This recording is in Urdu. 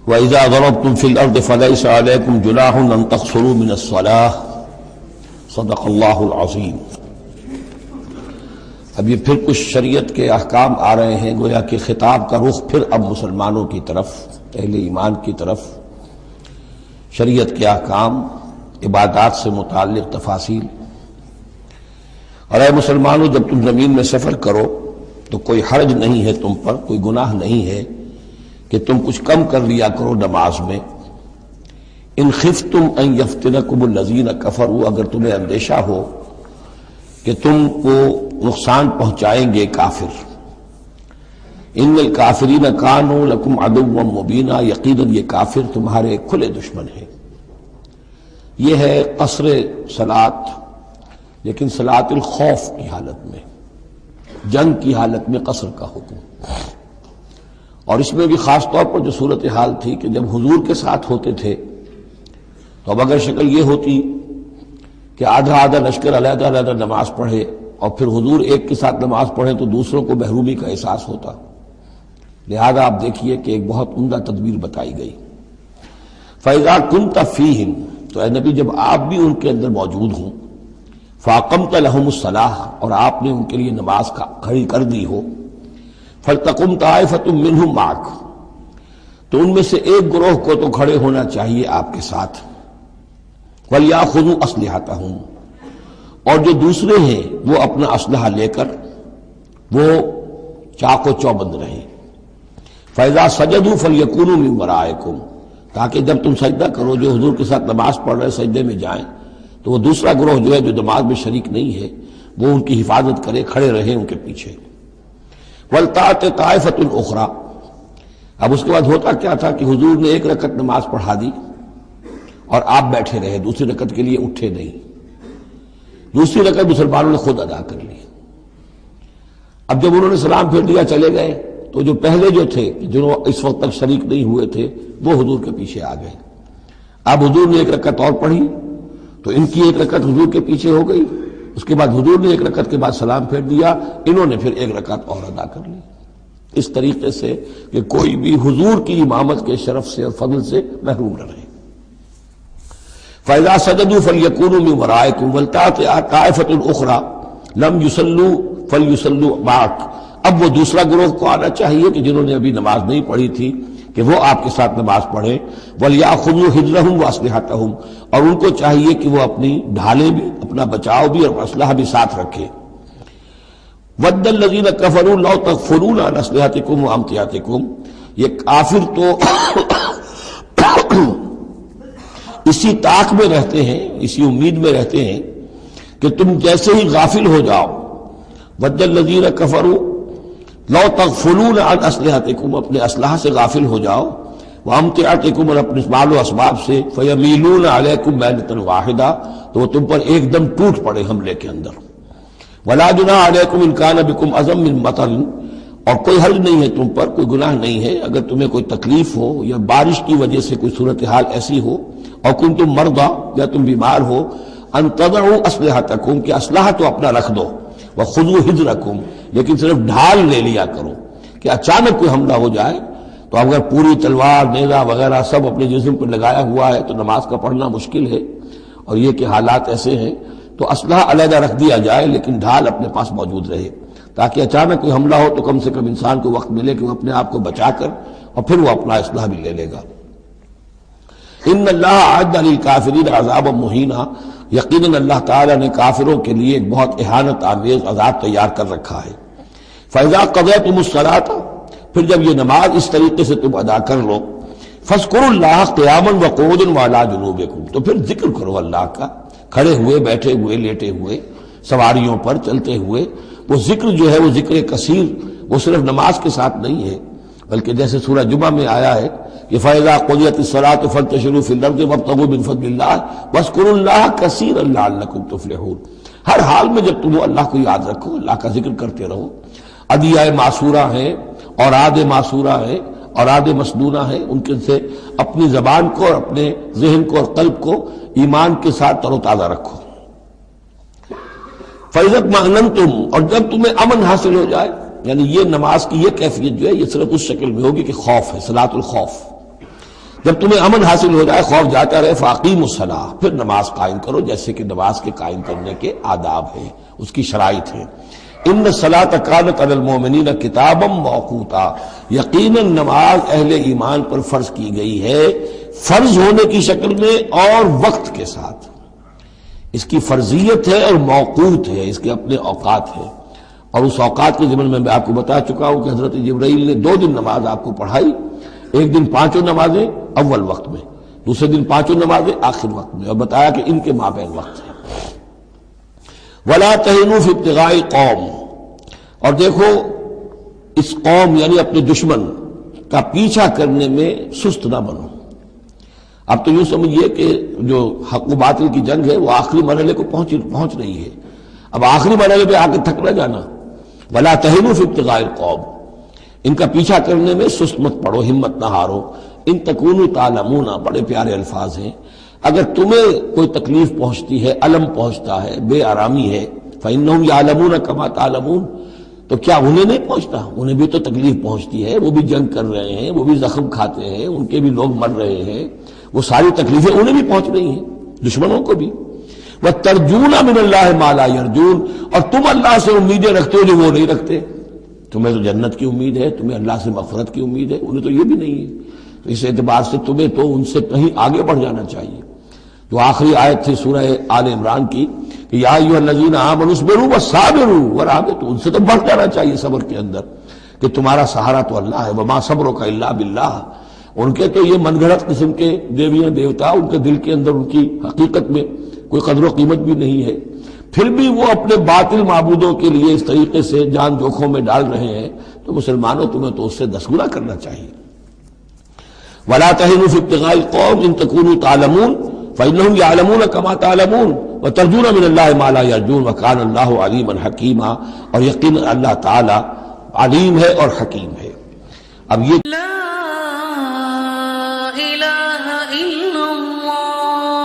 وَإِذَا ضَرَبْتُمْ فِي الْأَرْضِ فَلَيْسَ عَلَيْكُمْ جُنَاحٌ أَن تَقْصُرُوا مِنَ الصَّلَاةِ صدق اللہ العظیم۔ اب یہ پھر کچھ شریعت کے احکام آ رہے ہیں، گویا کہ خطاب کا رخ پھر اب مسلمانوں کی طرف، اہل ایمان کی طرف۔ شریعت کے احکام، عبادات سے متعلق تفاصیل۔ اور اے مسلمانوں، جب تم زمین میں سفر کرو تو کوئی حرج نہیں ہے تم پر، کوئی گناہ نہیں ہے کہ تم کچھ کم کر لیا کرو نماز میں۔ ان خفتم ان یفتنکم الذین کفروا، اگر تمہیں اندیشہ ہو کہ تم کو نقصان پہنچائیں گے کافر۔ ان الکافرین کانوا لکم عدوا مبینا، یقیناً یہ کافر تمہارے کھلے دشمن ہیں۔ یہ ہے قصر صلاۃ، لیکن صلاۃ الخوف کی حالت میں، جنگ کی حالت میں قصر کا حکم۔ اور اس میں بھی خاص طور پر جو صورتحال تھی کہ جب حضور کے ساتھ ہوتے تھے تو اب اگر شکل یہ ہوتی کہ آدھا آدھا لشکر علیحدہ علیحدہ نماز پڑھے اور پھر حضور ایک کے ساتھ نماز پڑھیں تو دوسروں کو محرومی کا احساس ہوتا۔ لہذا آپ دیکھیے کہ ایک بہت عمدہ تدبیر بتائی گئی۔ فَإِذَا كُنْتَ فِيهِمْ، تو اے نبی جب آپ بھی ان کے اندر موجود ہوں، فَأَقَمْتَ لَهُمُ الصَّلَاةَ، اور آپ نے ان کے لیے نماز کھڑی کر دی ہو، فَلْتَقُمْ طَائِفَةٌ مِّنْهُمْ مَعَكَ، تو ان میں سے ایک گروہ کو تو کھڑے ہونا چاہیے آپ کے ساتھ۔ وَلْيَأْخُذُوا أَسْلِحَتَهُمْ، اور جو دوسرے ہیں وہ اپنا اسلحہ لے کر وہ چاق و چوبند رہیں۔ فَإِذَا سَجَدُوا فَلْيَكُونُوا مِن وَرَائِكُمْ، تاکہ جب تم سجدہ کرو، جو حضور کے ساتھ نماز پڑھ رہے سجدے میں جائیں تو وہ دوسرا گروہ جو ہے جو نماز میں شریک نہیں ہے وہ ان کی حفاظت کرے، کھڑے رہیں ان کے پیچھے۔ وَلْتَأْتِ طَائِفَةٌ أُخْرَىٰ، اب اس کے بعد ہوتا کیا تھا کہ حضور نے ایک رکعت نماز پڑھا دی اور آپ بیٹھے رہے، دوسری رکعت کے لیے اٹھے نہیں۔ دوسری رکعت مسلمانوں نے خود ادا کر لی۔ اب جب انہوں نے سلام پھیر دیا چلے گئے تو جو پہلے جو تھے جو اس وقت تک شریک نہیں ہوئے تھے وہ حضور کے پیچھے آ گئے۔ اب حضور نے ایک رکعت اور پڑھی تو ان کی ایک رکعت حضور کے پیچھے ہو گئی، اس کے بعد حضور نے ایک رکعت کے بعد سلام پھیر دیا، انہوں نے پھر ایک رکعت اور ادا کر لی، اس طریقے سے کہ کوئی بھی حضور کی امامت کے شرف سے اور فضل سے محروم نہ رہے۔ فَإِذَا سَجَدُوا فَلْيَكُونُوا مِن وَرَائِكُمْ وَلْتَأْتِ طَائِفَةٌ أُخْرَىٰ لَمْ يُصَلُّوا فَلْيُصَلُّوا مَعَكَ، اب وہ دوسرا گروہ کو آنا چاہیے کہ جنہوں نے ابھی نماز نہیں پڑھی تھی کہ وہ آپ کے ساتھ نماز پڑھیں۔ وَلْيَأْخُذُوا حِذْرَهُمْ وَأَسْلِحَتَهُمْ، اور ان کو چاہیے کہ وہ اپنی ڈھالیں بھی، اپنا بچاؤ بھی اور اسلحہ بھی ساتھ رکھے۔ وَدَّ الَّذِينَ كَفَرُوا لَوْ تَغْفُلُونَ عَنْ أَسْلِحَتِكُمْ وَأَمْتِعَتِكُمْ، یہ کافر تو اسی طاق میں رہتے ہیں، اسی امید میں رہتے ہیں کہ تم جیسے ہی غافل ہو جاؤ۔ وَدَّ الَّذِينَ كَفَرُوا لَوْ تَغْفُلُونَ عَنْ أَسْلِحَتِكُمْ، اپنے اسلحہ سے غافل ہو جاؤ، وَأَمْتِعَتِكُمْ، اور اپنے مال و اسباب سے، فَيَمِيلُونَ عَلَيْكُمْ مَيْلَةً وَاحِدَةً، تو وہ تم پر ایک دم ٹوٹ پڑے حملے کے اندر۔ وَلَا جُنَاحَ عَلَيْكُمْ إِن كَانَ بِكُمْ أَذًى مِّن مَطَرٍ، اور کوئی حرج نہیں ہے تم پر، کوئی گناہ نہیں ہے اگر تمہیں کوئی تکلیف ہو یا بارش کی وجہ سے کوئی صورتحال ایسی ہو، اور کنتم مرضى، یا تم بیمار ہو، ان تضعوا اسلحتکم، کہ اسلحہ تو اپنا رکھ دو، وخذوا حذرکم، لیکن صرف ڈھال لے لیا کرو کہ اچانک کوئی حملہ ہو جائے تو اگر پوری تلوار نیزہ وغیرہ سب اپنے جسم پر لگایا ہوا ہے تو نماز کا پڑھنا مشکل ہے، اور یہ کہ حالات ایسے ہیں تو اسلحہ علیحدہ رکھ دیا جائے لیکن ڈھال اپنے پاس موجود رہے، تاکہ اچانک کوئی حملہ ہو تو کم سے کم انسان کو وقت ملے کہ وہ اپنے آپ کو بچا کر اور پھر وہ اپنا اسلحہ بھی لے لے گا۔ ان اللہ اعد للکافرین عذابا مہینا، یقیناً اللہ تعالیٰ نے کافروں کے لیے ایک بہت اہانت آمیز عذاب تیار کر رکھا ہے۔ فَإِذَا قَضَيْتُمُ الصَّلَاةَ، پھر جب یہ نماز اس طریقے سے تم ادا کر لو، فَاذْكُرُوا اللَّهَ قِيَامًا وَقُعُودًا وَعَلَىٰ جُنُوبِكُمْ، تو پھر ذکر کرو اللہ کا، کھڑے ہوئے، بیٹھے ہوئے، لیٹے ہوئے، سواریوں پر چلتے ہوئے۔ وہ ذکر جو ہے وہ ذکر کثیر، وہ صرف نماز کے ساتھ نہیں ہے، بلکہ جیسے سورہ جمعہ میں آیا ہے کہ فَإِذَا قُضِيَتِ الصَّلَاةُ فَانتَشِرُوا فِي الْأَرْضِ وَابْتَغُوا مِن فَضْلِ اللَّهِ وَاذْكُرُوا اللَّهَ كَثِيرًا لَعَلَّكُمْ تُفْلِحُونَ، ہر حال میں جب تم اللہ کو یاد رکھو، اللہ کا ذکر کرتے رہو۔ ادعیہ معصورہ ہیں، اوراد معصورہ ہیں، اوراد مسنونہ ہیں، ان کے سے اپنی زبان کو اور اپنے ذہن کو اور قلب کو ایمان کے ساتھ تر و تازہ رکھو۔ فَإِذَا اطْمَأْنَنْتُمْ، اور جب تمہیں امن حاصل ہو جائے، یعنی یہ نماز کی یہ کیفیت جو ہے یہ صرف اس شکل میں ہوگی کہ خوف ہے، صلاۃ الخوف۔ جب تمہیں امن حاصل ہو جائے، خوف جاتا رہے، فاقیموا الصلاۃ، پھر نماز قائم کرو جیسے کہ نماز کے قائم کرنے کے آداب ہیں، اس کی شرائط ہیں۔ ان الصلاۃ کانت علی المؤمنین کتابا موقوتا، یقیناً نماز اہل ایمان پر فرض کی گئی ہے، فرض ہونے کی شکل میں اور وقت کے ساتھ۔ اس کی فرضیت ہے اور موقوت ہے، اس کے اپنے اوقات ہیں، اور اس اوقات کے ضمن میں میں آپ کو بتا چکا ہوں کہ حضرت جبرائیل نے 2 دن نماز آپ کو پڑھائی، ایک دن 5 نمازیں اول وقت میں، دوسرے دن 5 نمازیں آخر وقت میں، اور بتایا کہ ان کے مابین وقت ہے۔ وَلَا تَهِنُوا فِي ابْتِغَاءِ قَوْمٍ، اور دیکھو اس قوم یعنی اپنے دشمن کا پیچھا کرنے میں سست نہ بنو۔ اب تو یوں سمجھیے کہ جو حق و باطل کی جنگ ہے وہ آخری مرحلے کو پہنچ رہی ہے، اب آخری مرحلے پہ آ کے تھک نہ جانا۔ وَلَا تَهِنُوا فِي ابْتِغَاءِ الْقَوْمِ، ان کا پیچھا کرنے میں سست مت پڑو، ہمت نہ ہارو۔ ان تکونوا تعلمون، بڑے پیارے الفاظ ہیں، اگر تمہیں کوئی تکلیف پہنچتی ہے، الم پہنچتا ہے، بے آرامی ہے، فإنہم یعلمون کما تعلمون، تو کیا انہیں نہیں پہنچتا؟ انہیں بھی تو تکلیف پہنچتی ہے، وہ بھی جنگ کر رہے ہیں، وہ بھی زخم کھاتے ہیں، ان کے بھی لوگ مر رہے ہیں، وہ ساری تکلیفیں انہیں بھی پہنچ رہی ہیں، دشمنوں کو بھی۔ وَتَرْجُونَ مِنَ اللَّهِ مَا لَا يَرْجُونَ، اور تم اللہ سے امیدیں رکھتے ہو جو وہ نہیں رکھتے۔ تمہیں تو جنت کی امید ہے، تمہیں اللہ سے مغفرت کی امید ہے، انہیں تو یہ بھی نہیں ہے، تو اس اعتبار سے تمہیں تو ان سے کہیں آگے بڑھ جانا چاہیے۔ جو آخری آیت تھی سورہ آل عمران کی کہ یا ایھا الذین آمنوا اصبروا وصابروا ورابطوا، ان سے تو بڑھ جانا چاہیے صبر کے اندر کہ تمہارا سہارا تو اللہ ہے، وما صبرک الا باللہ۔ ان کے تو یہ من گھڑت قسم کے دیویاں دیوتا، ان کے دل کے اندر ان کی حقیقت میں کوئی قدر و قیمت بھی نہیں ہے، پھر بھی وہ اپنے باطل معبودوں کے لیے اس طریقے سے جان جوکھوں میں ڈال رہے ہیں، تو مسلمانوں تمہیں تو اس سے 10 گنا کرنا چاہیے۔ وَلَا تَهِنُوا فِي ابْتِغَاءِ الْقَوْمِ إِن تَكُونُوا تَعْلَمُونَ فَإِنَّهُمْ يَعْلَمُونَ كَمَا تَعْلَمُونَ وَتَرْجُونَ مِنَ اللَّهِ مَا لَا يَرْجُونَ وَكَانَ اللَّهُ عَلِيمًا حَكِيمًا، اور یقیناً اللہ تعالی علیم ہے اور حکیم ہے۔ اب یہ